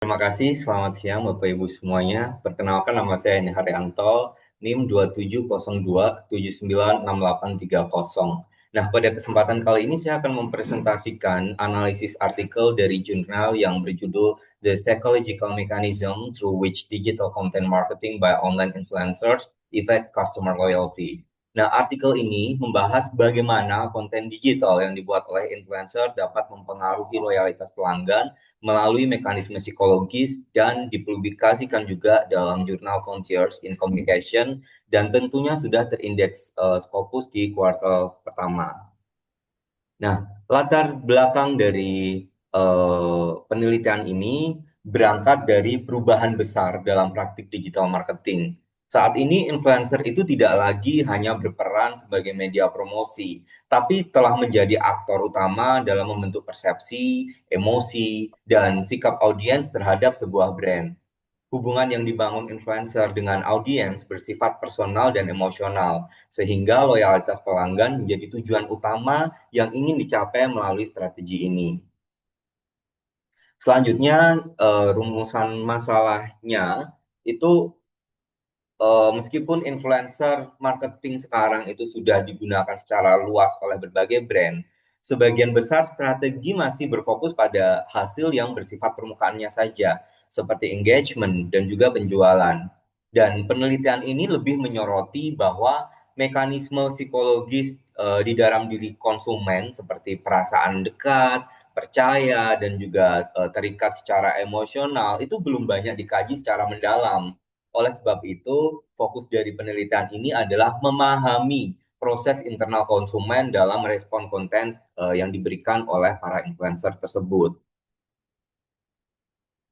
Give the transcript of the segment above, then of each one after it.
Terima kasih, selamat siang Bapak Ibu semuanya. Perkenalkan nama saya Eni Haryanto, NIM 2702796830. Nah, pada kesempatan kali ini saya akan mempresentasikan analisis artikel dari jurnal yang berjudul The Psychological Mechanism Through Which Digital Content Marketing by Online Influencers Affect Customer Loyalty. Nah, artikel ini membahas bagaimana konten digital yang dibuat oleh influencer dapat mempengaruhi loyalitas pelanggan melalui mekanisme psikologis dan dipublikasikan juga dalam jurnal Frontiers in Communication dan tentunya sudah terindeks Scopus di kuartal pertama. Nah, latar belakang dari penelitian ini berangkat dari perubahan besar dalam praktik digital marketing. Saat ini influencer itu tidak lagi hanya berperan sebagai media promosi, tapi telah menjadi aktor utama dalam membentuk persepsi, emosi, dan sikap audiens terhadap sebuah brand. Hubungan yang dibangun influencer dengan audiens bersifat personal dan emosional, sehingga loyalitas pelanggan menjadi tujuan utama yang ingin dicapai melalui strategi ini. Selanjutnya, rumusan masalahnya itu meskipun influencer marketing sekarang itu sudah digunakan secara luas oleh berbagai brand, sebagian besar strategi masih berfokus pada hasil yang bersifat permukaannya saja, seperti engagement dan juga penjualan. Dan penelitian ini lebih menyoroti bahwa mekanisme psikologis di dalam diri konsumen seperti perasaan dekat, percaya, dan juga terikat secara emosional itu belum banyak dikaji secara mendalam. Oleh sebab itu, fokus dari penelitian ini adalah memahami proses internal konsumen dalam respon konten yang diberikan oleh para influencer tersebut.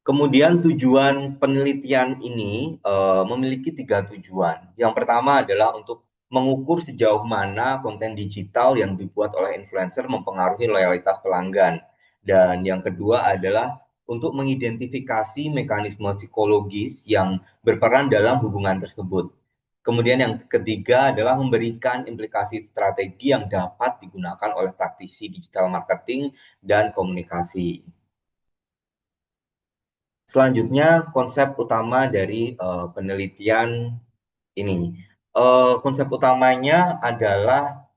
Kemudian tujuan penelitian ini memiliki tiga tujuan. Yang pertama adalah untuk mengukur sejauh mana konten digital yang dibuat oleh influencer mempengaruhi loyalitas pelanggan. Dan yang kedua adalah untuk mengidentifikasi mekanisme psikologis yang berperan dalam hubungan tersebut. Kemudian yang ketiga adalah memberikan implikasi strategi yang dapat digunakan oleh praktisi digital marketing dan komunikasi. Selanjutnya, konsep utama dari penelitian ini. Konsep utamanya adalah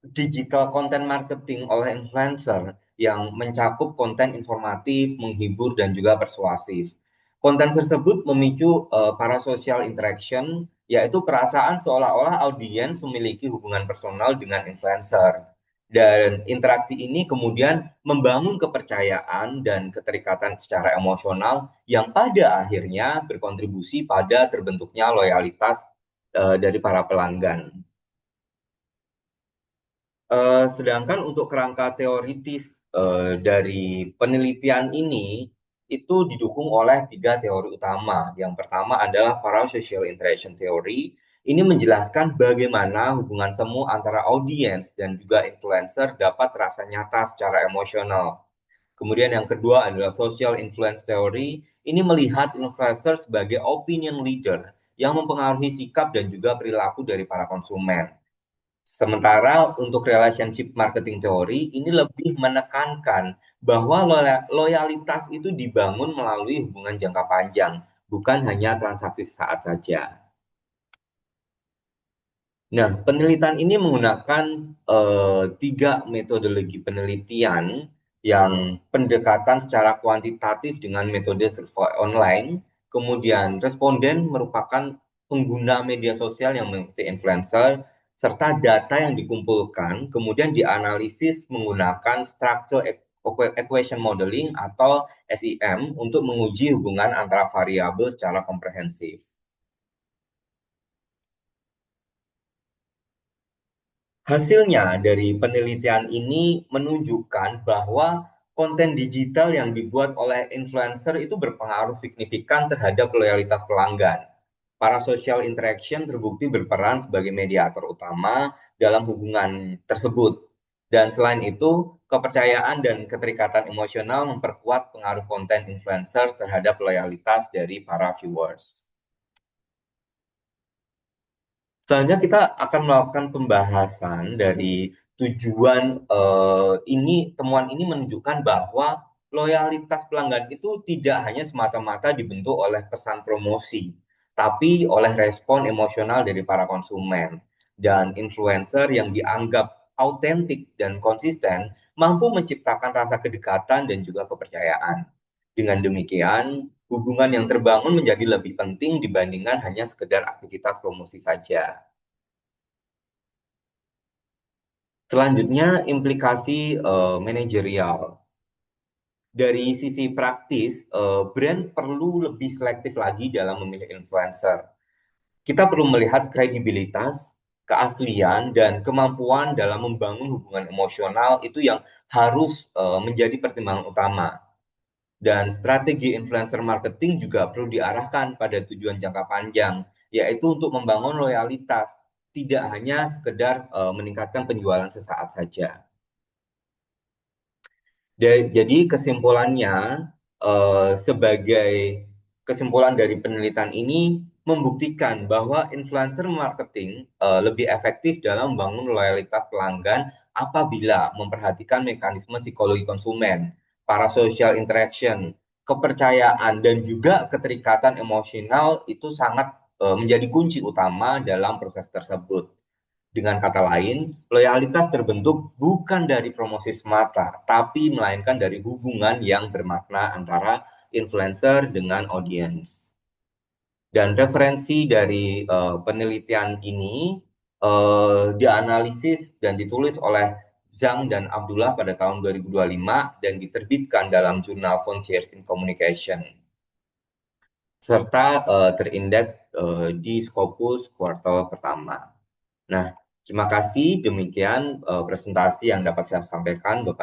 digital content marketing oleh influencer yang mencakup konten informatif, menghibur, dan juga persuasif. Konten tersebut memicu parasocial interaction, yaitu perasaan seolah-olah audiens memiliki hubungan personal dengan influencer. Dan interaksi ini kemudian membangun kepercayaan dan keterikatan secara emosional yang pada akhirnya berkontribusi pada terbentuknya loyalitas dari para pelanggan. Sedangkan untuk kerangka teoritis dari penelitian ini itu didukung oleh tiga teori utama. Yang pertama adalah parasocial interaction theory. Ini menjelaskan bagaimana hubungan semu antara audiens dan juga influencer dapat terasa nyata secara emosional. Kemudian yang kedua adalah social influence theory. Ini melihat influencer sebagai opinion leader yang mempengaruhi sikap dan juga perilaku dari para konsumen. Sementara untuk relationship marketing teori ini lebih menekankan bahwa loyalitas itu dibangun melalui hubungan jangka panjang, bukan hanya transaksi saat saja. Nah, penelitian ini menggunakan tiga metodologi penelitian yang pendekatan secara kuantitatif dengan metode survei online. Kemudian, responden merupakan pengguna media sosial yang mengikuti influencer, serta data yang dikumpulkan kemudian dianalisis menggunakan structure equation modeling atau SEM untuk menguji hubungan antara variabel secara komprehensif. Hasilnya dari penelitian ini menunjukkan bahwa konten digital yang dibuat oleh influencer itu berpengaruh signifikan terhadap loyalitas pelanggan. Para social interaction terbukti berperan sebagai mediator utama dalam hubungan tersebut. Dan selain itu, kepercayaan dan keterikatan emosional memperkuat pengaruh konten influencer terhadap loyalitas dari para viewers. Selanjutnya kita akan melakukan pembahasan dari tujuan ini, temuan ini menunjukkan bahwa loyalitas pelanggan itu tidak hanya semata-mata dibentuk oleh pesan promosi, tapi oleh respon emosional dari para konsumen. Dan influencer yang dianggap autentik dan konsisten mampu menciptakan rasa kedekatan dan juga kepercayaan. Dengan demikian, hubungan yang terbangun menjadi lebih penting dibandingkan hanya sekedar aktivitas promosi saja. Selanjutnya, implikasi manajerial. Dari sisi praktis, brand perlu lebih selektif lagi dalam memilih influencer. Kita perlu melihat kredibilitas, keaslian, dan kemampuan dalam membangun hubungan emosional itu yang harus menjadi pertimbangan utama. Dan strategi influencer marketing juga perlu diarahkan pada tujuan jangka panjang, yaitu untuk membangun loyalitas, tidak hanya sekedar meningkatkan penjualan sesaat saja. Jadi kesimpulannya, sebagai kesimpulan dari penelitian ini membuktikan bahwa influencer marketing lebih efektif dalam membangun loyalitas pelanggan apabila memperhatikan mekanisme psikologi konsumen, parasocial interaction, kepercayaan, dan juga keterikatan emosional itu sangat menjadi kunci utama dalam proses tersebut. Dengan kata lain, loyalitas terbentuk bukan dari promosi semata, tapi melainkan dari hubungan yang bermakna antara influencer dengan audiens. Dan referensi dari penelitian ini dianalisis dan ditulis oleh Zhang dan Abdullah pada tahun 2025 dan diterbitkan dalam jurnal Frontiers in Communication, serta terindeks di Scopus kuartal pertama. Nah, terima kasih. Demikian presentasi yang dapat saya sampaikan, Bapak.